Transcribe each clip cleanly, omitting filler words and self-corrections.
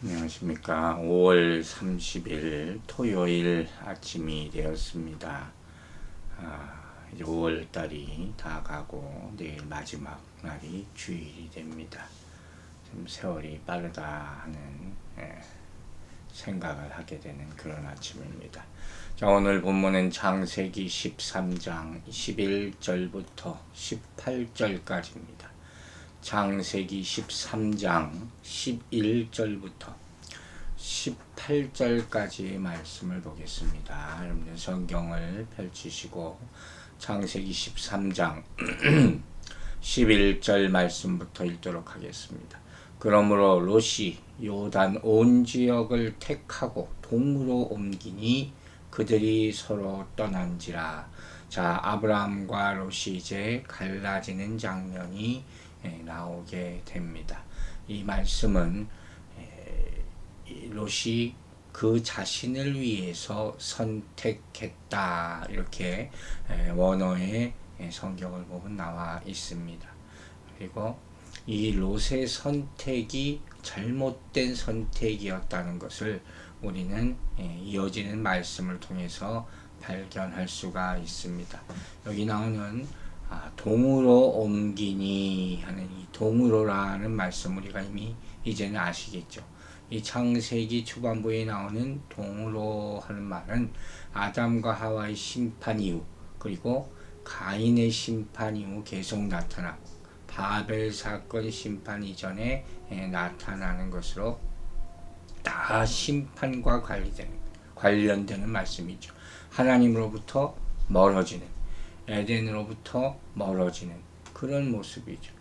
안녕하십니까. 5월 30일 토요일 아침이 되었습니다. 이제 5월 달이 다 가고 내일 마지막 날이 주일이 됩니다. 좀 세월이 빠르다 하는 생각을 하게 되는 그런 아침입니다. 자, 오늘 본문은 창세기 13장 11절부터 18절까지입니다. 창세기 13장 11절부터 18절까지의 말씀을 보겠습니다. 여러분들 성경을 펼치시고 창세기 13장 11절 말씀부터 읽도록 하겠습니다. 그러므로 롯이 요단 온 지역을 택하고 동으로 옮기니 그들이 서로 떠난지라. 자, 아브라함과 롯이 이제 갈라지는 장면이 나오게 됩니다. 이 말씀은 롯이 그 자신을 위해서 선택했다, 이렇게 원어의 성경을 보면 나와 있습니다. 그리고 이 롯의 선택이 잘못된 선택이었다는 것을 우리는 이어지는 말씀을 통해서 발견할 수가 있습니다. 여기 나오는 동으로 옮기니 하는 이 동으로라는 말씀 우리가 이미 이제는 아시겠죠. 이 창세기 초반부에 나오는 동으로 하는 말은 아담과 하와의 심판 이후, 그리고 가인의 심판 이후 계속 나타나고 바벨 사건 심판 이전에 나타나는 것으로 다 심판과 관련되는 말씀이죠. 하나님으로부터 멀어지는, 에덴으로부터 멀어지는 그런 모습이죠.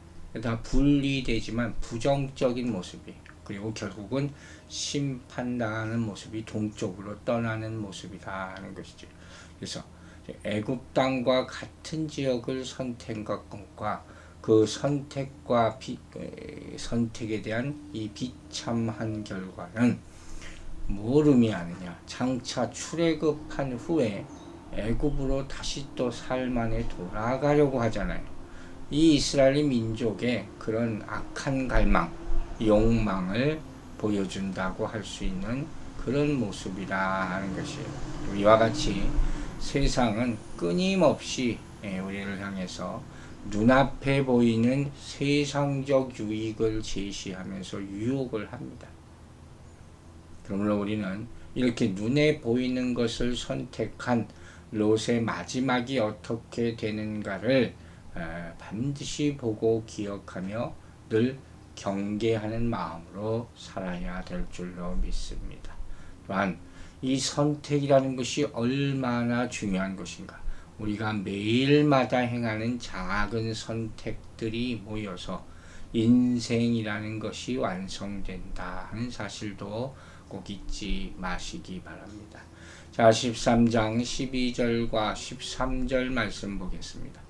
다 분리되지만 부정적인 모습이에요. 그리고 결국은 심판당하는 모습이 동쪽으로 떠나는 모습이다 하는 것이죠. 그래서 애굽 땅과 같은 지역을 선택한 것과 그 선택에 대한 이 비참한 결과는 뭘 의미하느냐? 장차 출애굽한 후에 애굽으로 다시 또 살만에 돌아가려고 하잖아요. 이 이스라엘 민족의 그런 악한 갈망, 욕망을 보여준다고 할 수 있는 그런 모습이라 하는 것이에요. 이와 같이 세상은 끊임없이 우리를 향해서 눈앞에 보이는 세상적 유익을 제시하면서 유혹을 합니다. 그러므로 우리는 이렇게 눈에 보이는 것을 선택한 롯의 마지막이 어떻게 되는가를 반드시 보고 기억하며 늘 경계하는 마음으로 살아야 될 줄로 믿습니다. 또한 이 선택이라는 것이 얼마나 중요한 것인가. 우리가 매일마다 행하는 작은 선택들이 모여서 인생이라는 것이 완성된다 하는 사실도 꼭 잊지 마시기 바랍니다. 자, 13장 12절과 13절 말씀 보겠습니다.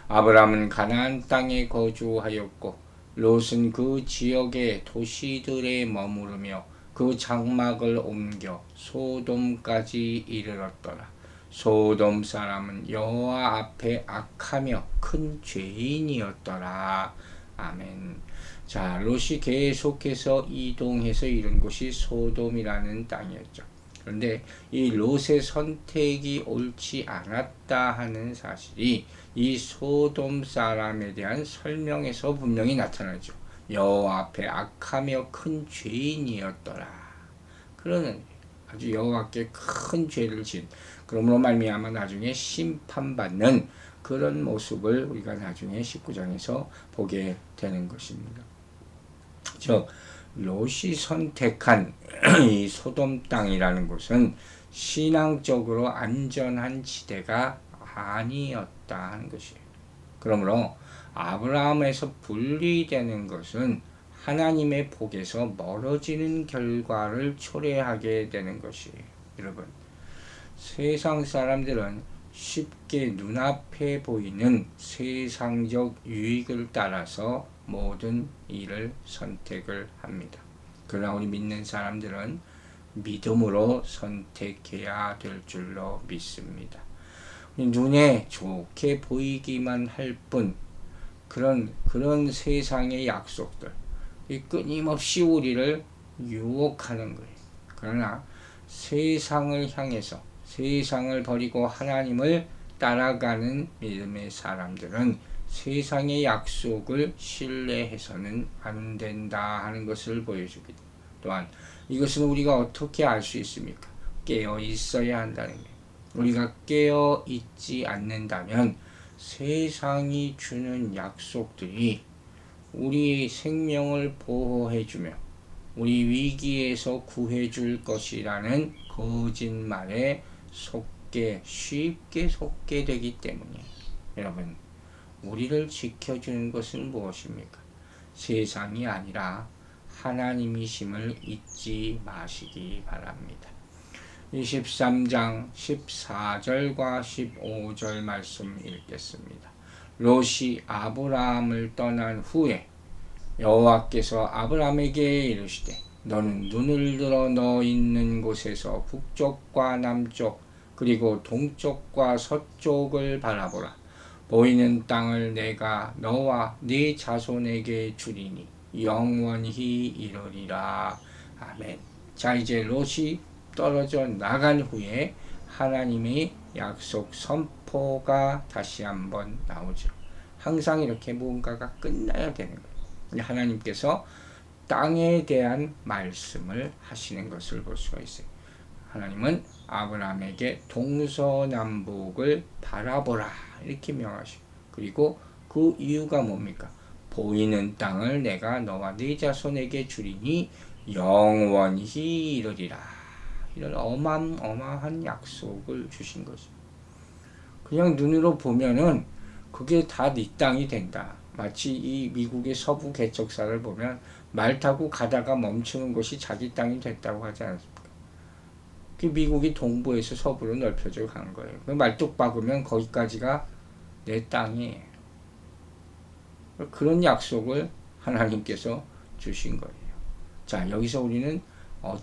아브라함은 가나안 땅에 거주하였고 롯은 그 지역의 도시들에 머무르며 그 장막을 옮겨 소돔까지 이르렀더라. 소돔 사람은 여호와 앞에 악하며 큰 죄인이었더라. 아멘. 자, 롯이 계속해서 이동해서 이른 곳이 소돔이라는 땅이었죠. 그런데 이 롯의 선택이 옳지 않았다 하는 사실이 이 소돔 사람에 대한 설명에서 분명히 나타나죠. 여호와 앞에 악하며 큰 죄인이었더라. 그러는 아주 여호와께 큰 죄를 지은, 그러므로 말미암아 나중에 심판받는 그런 모습을 우리가 나중에 19장에서 보게 되는 것입니다. 즉 롯이 선택한 이 소돔 땅이라는 곳은 신앙적으로 안전한 지대가 아니었다 하는 것이에요. 그러므로 아브라함에서 분리되는 것은 하나님의 복에서 멀어지는 결과를 초래하게 되는 것이에요. 여러분, 세상 사람들은 쉽게 눈앞에 보이는 세상적 유익을 따라서 모든 일을 선택을 합니다. 그러나 우리 믿는 사람들은 믿음으로 선택해야 될 줄로 믿습니다. 눈에 좋게 보이기만 할 뿐 그런 세상의 약속들, 끊임없이 우리를 유혹하는 거예요. 그러나 세상을 향해서 세상을 버리고 하나님을 따라가는 믿음의 사람들은 세상의 약속을 신뢰해서는 안 된다 하는 것을 보여주기. 또한 이것은 우리가 어떻게 알 수 있습니까? 깨어 있어야 한다는 거예요. 우리가 깨어 있지 않는다면 세상이 주는 약속들이 우리 생명을 보호해주며 우리 위기에서 구해줄 것이라는 거짓말에 쉽게 속게 되기 때문에 여러분, 우리를 지켜주는 것은 무엇입니까? 세상이 아니라 하나님이심을 잊지 마시기 바랍니다. 23장 14절과 15절 말씀 읽겠습니다. 롯이 아브라함을 떠난 후에 여호와께서 아브라함에게 이르시되 너는 눈을 들어 너 있는 곳에서 북쪽과 남쪽 그리고 동쪽과 서쪽을 바라보라. 보이는 땅을 내가 너와 네 자손에게 주리니 영원히 이르리라. 아멘. 자, 이제 롯이 떨어져 나간 후에 하나님의 약속 선포가 다시 한번 나오죠. 항상 이렇게 무언가가 끝나야 되는 거예요. 하나님께서 땅에 대한 말씀을 하시는 것을 볼 수가 있어요. 하나님은 아브라함에게 동서남북을 바라보라 이렇게 명하시고, 그리고 그 이유가 뭡니까? 보이는 땅을 내가 너와 네 자손에게 주리니 영원히 이르리라. 이런 어마어마한 약속을 주신 거죠. 그냥 눈으로 보면은 그게 다 네 땅이 된다. 마치 이 미국의 서부 개척사를 보면 말 타고 가다가 멈추는 곳이 자기 땅이 됐다고 하지 않습니까? 그 미국이 동부에서 서부로 넓혀져 간 거예요. 그 말뚝 박으면 거기까지가 내 땅이에요. 그런 약속을 하나님께서 주신 거예요. 자, 여기서 우리는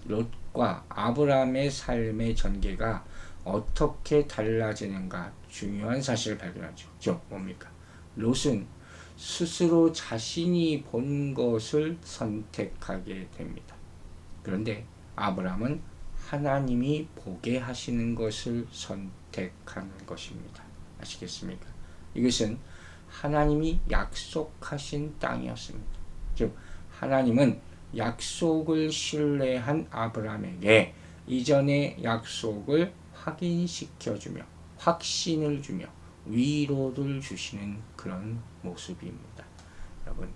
롯과 아브라함의 삶의 전개가 어떻게 달라지는가 중요한 사실을 발견하죠. 뭡니까? 롯은 스스로 자신이 본 것을 선택하게 됩니다. 그런데 아브라함은 하나님이 보게 하시는 것을 선택하는 것입니다. 아시겠습니까? 이것은 하나님이 약속하신 땅이었습니다. 즉, 하나님은 약속을 신뢰한 아브라함에게 이전의 약속을 확인시켜주며 확신을 주며 위로를 주시는 그런 모습입니다. 여러분,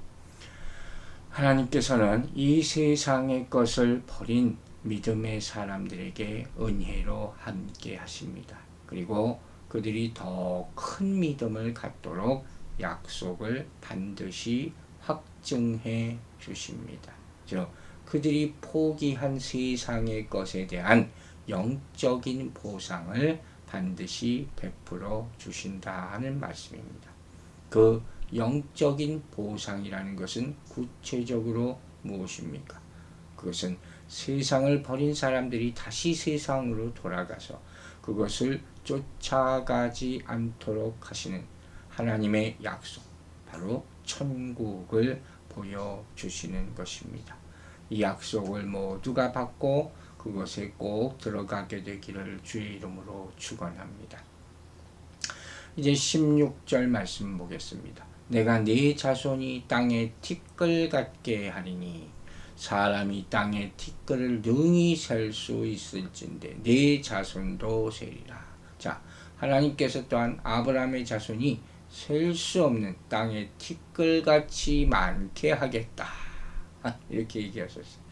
하나님께서는 이 세상의 것을 버린 믿음의 사람들에게 은혜로 함께 하십니다. 그리고 그들이 더 큰 믿음을 갖도록 약속을 반드시 확증해 주십니다. 즉, 그들이 포기한 세상의 것에 대한 영적인 보상을 반드시 베풀어 주신다 하는 말씀입니다. 그 영적인 보상이라는 것은 구체적으로 무엇입니까? 그것은 세상을 버린 사람들이 다시 세상으로 돌아가서 그것을 쫓아가지 않도록 하시는 하나님의 약속, 바로 천국을 보여주시는 것입니다. 이 약속을 모두가 받고 그것에 꼭 들어가게 되기를 주의 이름으로 축원합니다. 이제 16절 말씀 보겠습니다. 내가 네 자손이 땅에 티끌 같게 하리니 사람이 땅에 티끌을 능히 셀 수 있을진데 네 자손도 세리라. 자, 하나님께서 또한 아브라함의 자손이 셀 수 없는 땅에 티끌같이 많게 하겠다. 이렇게 얘기하셨어요.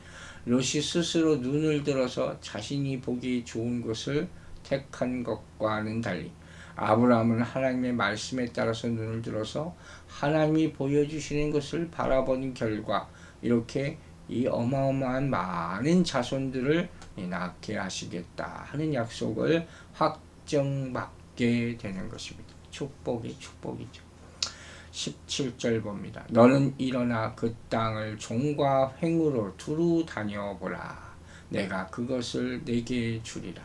롯이 스스로 눈을 들어서 자신이 보기 좋은 것을 택한 것과는 달리 아브라함은 하나님의 말씀에 따라서 눈을 들어서 하나님이 보여주시는 것을 바라보는 결과 이렇게 이 어마어마한 많은 자손들을 낳게 하시겠다 하는 약속을 확정받게 되는 것입니다. 축복이죠. 17절 봅니다. 너는 일어나 그 땅을 종과 횡으로 두루 다녀보라. 내가 그것을 내게 주리라.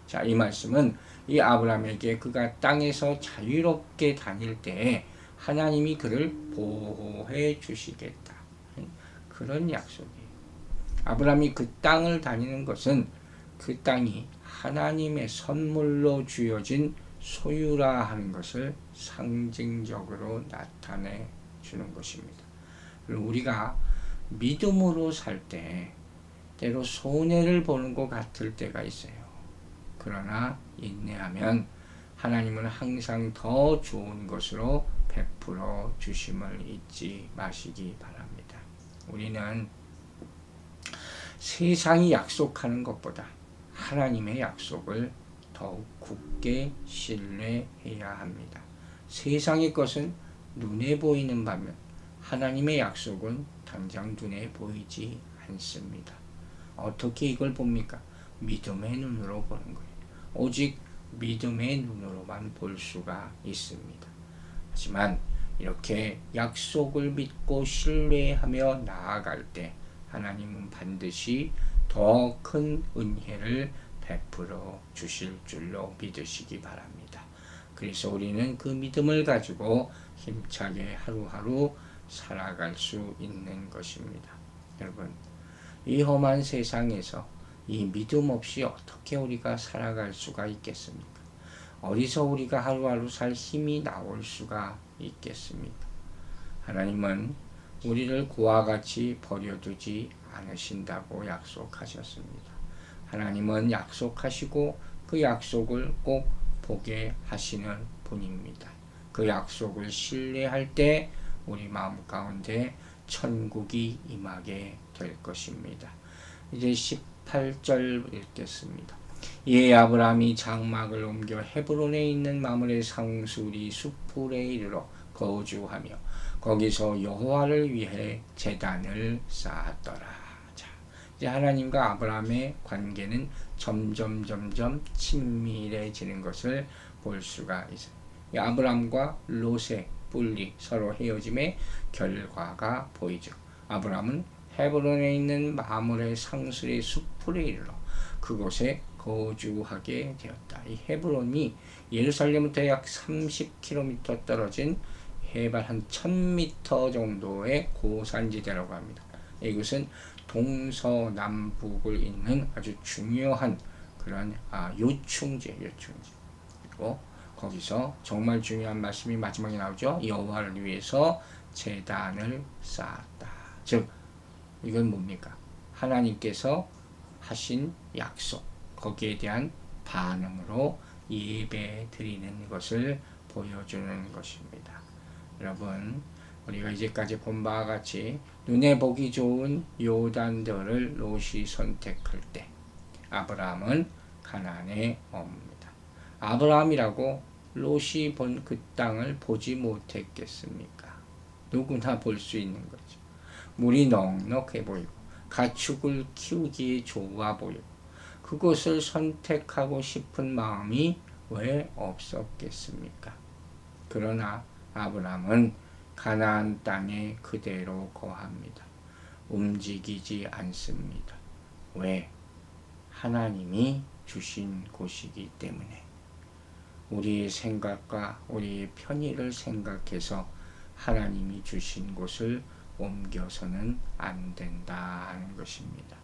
자, 이 말씀은 이 아브라함에게 그가 땅에서 자유롭게 다닐 때 하나님이 그를 보호해 주시겠다. 그런 약속이에요. 아브라함이 그 땅을 다니는 것은 그 땅이 하나님의 선물로 주어진 소유라 하는 것을 상징적으로 나타내 주는 것입니다. 우리가 믿음으로 살 때 때로 손해를 보는 것 같을 때가 있어요. 그러나 인내하면 하나님은 항상 더 좋은 것으로 베풀어 주심을 잊지 마시기 바랍니다. 우리는 세상이 약속하는 것보다 하나님의 약속을 더욱 굳게 신뢰해야 합니다. 세상의 것은 눈에 보이는 반면 하나님의 약속은 당장 눈에 보이지 않습니다. 어떻게 이걸 봅니까? 믿음의 눈으로 보는 거예요. 오직 믿음의 눈으로만 볼 수가 있습니다. 하지만 이렇게 약속을 믿고 신뢰하며 나아갈 때 하나님은 반드시 더 큰 은혜를 베풀어 주실 줄로 믿으시기 바랍니다. 그래서 우리는 그 믿음을 가지고 힘차게 하루하루 살아갈 수 있는 것입니다. 여러분, 이 험한 세상에서 이 믿음 없이 어떻게 우리가 살아갈 수가 있겠습니까? 어디서 우리가 하루하루 살 힘이 나올 수가 있겠습니까? 하나님은 우리를 그와 같이 버려두지 않으신다고 약속하셨습니다. 하나님은 약속하시고 그 약속을 꼭 보게 하시는 분입니다. 그 약속을 신뢰할 때 우리 마음 가운데 천국이 임하게 될 것입니다. 이제 18절 읽겠습니다. 이에 아브라함이 장막을 옮겨 헤브론에 있는 마므레 상수리 수풀에 이르러 거주하며 거기서 여호와를 위해 제단을 쌓았더라. 자, 이제 하나님과 아브라함의 관계는 점점 친밀해지는 것을 볼 수가 있어요. 아브라함과 롯의 뿔리 서로 헤어짐의 결과가 보이죠. 아브라함은 헤브론에 있는 마므레 상수리 수풀에 이르러 그곳에 거주하게 되었다. 이 헤브론이 예루살렘부터 약 30km 떨어진 해발 한 1000m 정도의 고산지대라고 합니다. 이것은 동서남북을 잇는 아주 중요한 그런 요충지. 그리고 거기서 정말 중요한 말씀이 마지막에 나오죠. 여호와를 위해서 제단을 쌓았다. 즉 이건 뭡니까? 하나님께서 하신 약속, 거기에 대한 반응으로 예배 드리는 것을 보여주는 것입니다. 여러분, 우리가 이제까지 본 바와 같이 눈에 보기 좋은 요단들을 롯이 선택할 때 아브라함은 가나안에 옵니다. 아브라함이라고 롯이 본 그 땅을 보지 못했겠습니까? 누구나 볼 수 있는 거죠. 물이 넉넉해 보이고 가축을 키우기에 좋아 보이고 그곳을 선택하고 싶은 마음이 왜 없었겠습니까? 그러나 아브라함은 가나안 땅에 그대로 거합니다. 움직이지 않습니다. 왜? 하나님이 주신 곳이기 때문에. 우리의 생각과 우리의 편의를 생각해서 하나님이 주신 곳을 옮겨서는 안 된다 하는 것입니다.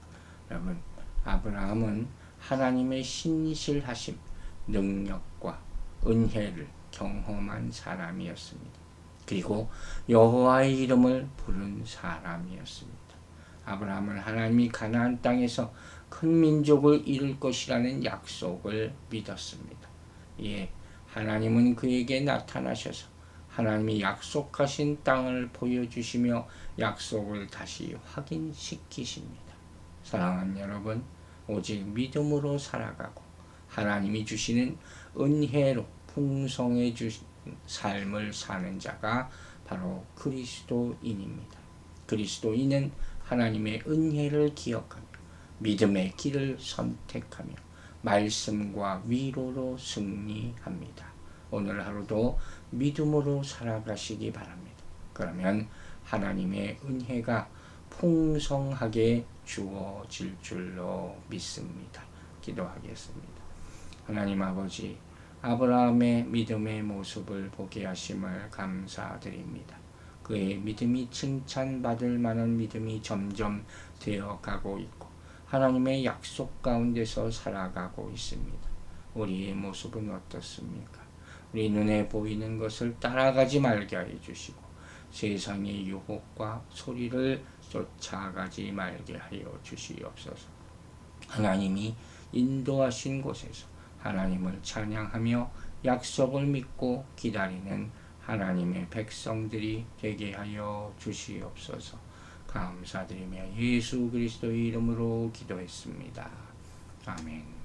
여러분, 아브라함은 하나님의 신실하심, 능력과 은혜를 경험한 사람이었습니다. 그리고 여호와의 이름을 부른 사람이었습니다. 아브라함은 하나님이 가나안 땅에서 큰 민족을 이룰 것이라는 약속을 믿었습니다. 예, 하나님은 그에게 나타나셔서 하나님이 약속하신 땅을 보여주시며 약속을 다시 확인시키십니다. 사랑하는 여러분, 오직 믿음으로 살아가고 하나님이 주시는 은혜로 풍성해 주신 삶을 사는 자가 바로 그리스도인입니다. 그리스도인은 하나님의 은혜를 기억하며 믿음의 길을 선택하며 말씀과 위로로 승리합니다. 오늘 하루도 믿음으로 살아가시기 바랍니다. 그러면 하나님의 은혜가 풍성하게 주어질 줄로 믿습니다. 기도하겠습니다. 하나님 아버지, 아브라함의 믿음의 모습을 보게 하심을 감사드립니다. 그의 믿음이 칭찬받을 만한 믿음이 점점 되어가고 있고 하나님의 약속 가운데서 살아가고 있습니다. 우리의 모습은 어떻습니까? 우리 눈에 보이는 것을 따라가지 말게 해주시고 세상의 유혹과 소리를 쫓아가지 말게 하여 주시옵소서. 하나님이 인도하신 곳에서 하나님을 찬양하며 약속을 믿고 기다리는 하나님의 백성들이 되게 하여 주시옵소서. 감사드리며 예수 그리스도의 이름으로 기도했습니다. 아멘.